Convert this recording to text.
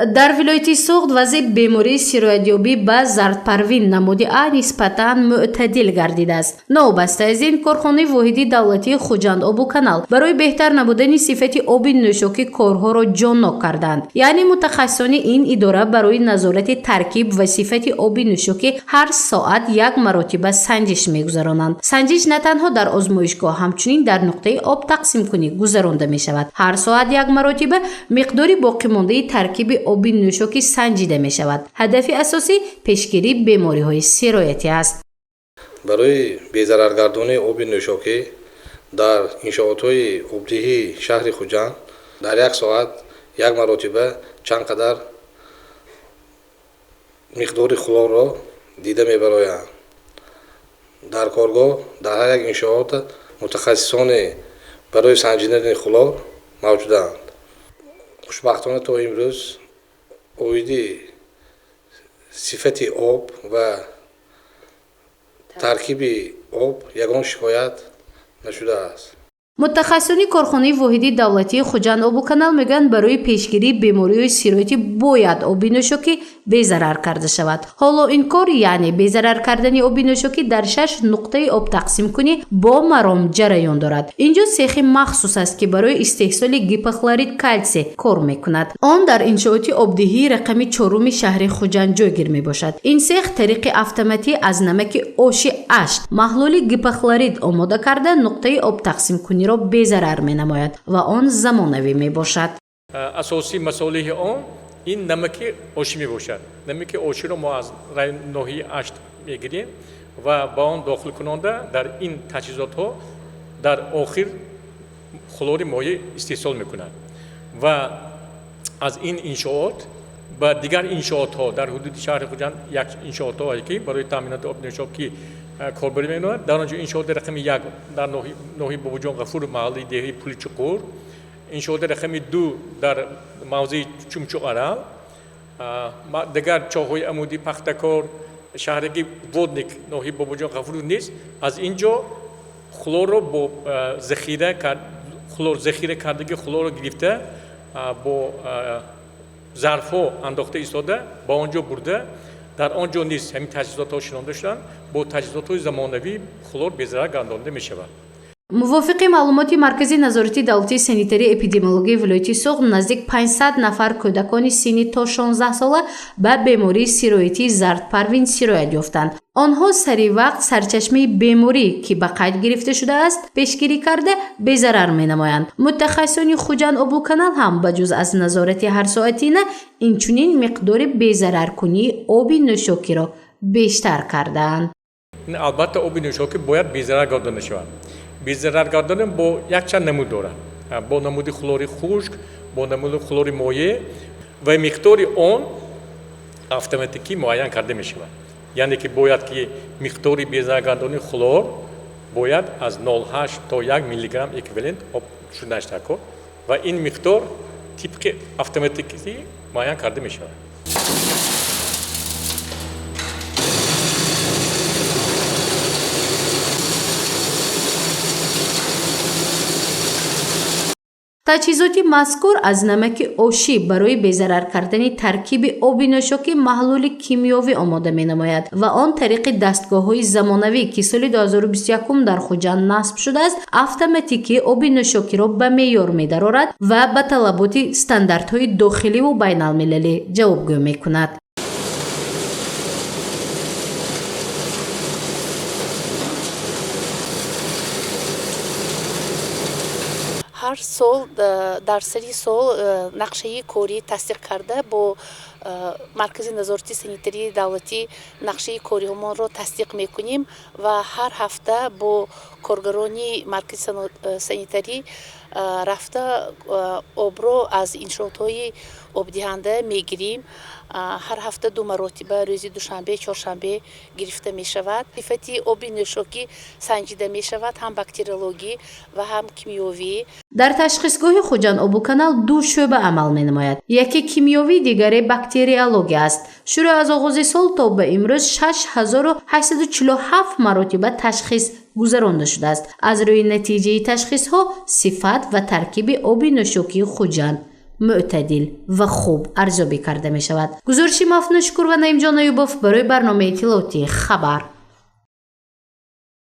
дар вилояти Суғд вазъи бемории сироятёбӣ ба зардпарвин намуди А нисбатан мӯътадил гардидааст. новбаста аз ин корхонаи воҳидии давлатии Хуҷанд-Обуканал барои беҳтар намудани сифати оби нӯшокӣ корҳоро ҷоннок карданд. яъне мутахассисони ин идора барои назорати таркиб ва сифати оби нӯшокӣ ҳар соат як маротиба санҷиш мегузаронанд. санҷиш на танҳо дар озмоишгоҳ, ҳамчунин дар нуқтаи об тақсимкунӣ гузаронда мешавад. ҳар соат як маротиба миқдори боқимондаи таркиби оби нӯшокӣ санҷида мешавад. ҳадафи асосӣ пешгирии бемориҳои сироятӣ аст. барои безараргардонии оби нӯшокӣ дар иншоотҳои обдиҳии шаҳри Хуҷанд дар як соат як маротиба чанд қадар миқдори хлорро дида мебароянд. дар коргоҳ дар ҳар як иншоот мутахассисоне барои санҷидани хлор мавҷуданд. хушбахтона то имрӯз оиди сифати об ва таркиби об ягон шикоят нашудааст. мутахассисони корхонаи воҳидии давлатии Хуҷанд-Обуканал мегӯянд барои пешгирии бемориҳои сироятӣ бояд оби нӯшокӣ безарар карда шавад. ҳоло ин кор яъне безарар кардани оби нӯшокӣ дар 6 нуқтаи обтақсимкунӣ бо маром ҷараён дорад. инҷо сехи махсус аст ки барои истеҳсоли гипохлорид калтсий кор мекунад. он дар иншооти обдиҳии рақами 4 шаҳри Хуҷанд ҷойгир мебошад. ин сех тариқи автоматӣ аз намаки оши ашт маҳлули гипохлорид омода карда нуқтаи обтақсимкунӣ ро безарар менамояд ва он замонавӣ мебошад. асосии масолиҳи он ин намаки оши мебошад. намаки оширо мо аз ноҳияи ашт мегирем ва ба он дохилкунонда дар ин таҷҳизотҳо дар охир хлори моеъ истеҳсол мекунад ва аз ин иншоот ба дигар иншоотҳо дар ҳудуди шаҳри Хуҷанд як иншоотҳо ки барои таъминоти оби нӯшокӣ корбарӣ менамояд. дар онҷо иншооти рақами 1 дар ноҳияи Бобоҷон Ғафур маҳаллии деҳаи Пули Чуқур, иншооти рақами 2 дар мавзеи Чумчуарал, дигар чоҳҳои амудӣ Пахтакор, шаҳраги Водник ноҳияи Бобоҷон Ғафур низ аз ин ҷо хлорро бо захира кардаги хлорро гирифта бо зарфҳо андохта истода ба он ҷо бурда дар он ҷо низ ҳамин таҷҳизотҳо шинонда шуданд. бо таҷҳизотҳои замонавӣ хлор безарар гардонида мешавад. мувофиқи маълумоти маркази назорати давлатии санитарии эпидемиологии вилояти Суғд наздик 500 нафар кӯдакони синни то 16 сола ба бемории сироятии зардпарвин сироят ёфтанд. онҳо саривақт сарчашмаи беморӣ ки ба қайд гирифта шудааст пешгирӣ карда безарар менамоянд. мутахассисони Хуҷанд-Обуканал ҳам ба ҷуз аз назорати ҳарсоатина инчунин миқдори безараркунии оби нӯшокиро бештар кардаанд. албатта оби нӯшокӣ бояд безарар гардонида шавад. безарар гардонидн бо якчанд намуд дорад. бо намуди хлори хушк, бо намуди хлори моеъ ва миқдори он автоматикӣ муайян карда мешавад. яъне ки бояд ки миқдори безараргардони хлор бояд аз 0,8 то 1 миллиграмм эквивалент об шудааш такор ва ин миқдор тибқи автоматикӣ муайян карда мешавад. таҷҳизоти мазкур аз намаки оши барои безарар кардани таркиби оби нӯшокӣ маҳлули кимиёвӣ омода менамояд ва он тариқи дастгоҳҳои замонавӣ ки соли 2021 дар Хуҷанд насб шудааст автоматикӣ оби нӯшокиро ба меъёр медарорад ва ба талаботи стандартҳои дохиливу байналмилалӣ ҷавобгӯ мекунад. ҳар сол дар сари сол нақшаи корӣ тасдиқ карда бо маркази назорати санитарии давлатӣ нақшаи кориҳомонро тасдиқ мекунем ва ҳар ҳафта бо коргарони маркази санитарӣ рафта обро аз иншоотҳои обдиҳанда мегирем. ҳар ҳафта 2 маротиба рӯзи душанбе, чоршанбе гирифта мешавад. сифати оби нӯшокӣ санҷида мешавад, ҳам бактериологӣ ва ҳам кимиёвӣ. дар ташхисгоҳи Хуҷанд-Обуканал 2 шӯъба амал менамояд. яке кимиёвӣ, дигаре бактериология аст. шурӯъ аз оғози сол то ба имрӯз 6847 маротиба ташхис гузаронда шудааст. аз рӯи натиҷаи ташхисҳо сифат ва таркиби оби нӯшокии Хуҷанд معتدل و خوب ارزیابی کرده می شود. گزارشی مافنشکور و نعیم جان ایوبوف برای برنامه اطلاعاتی خبر.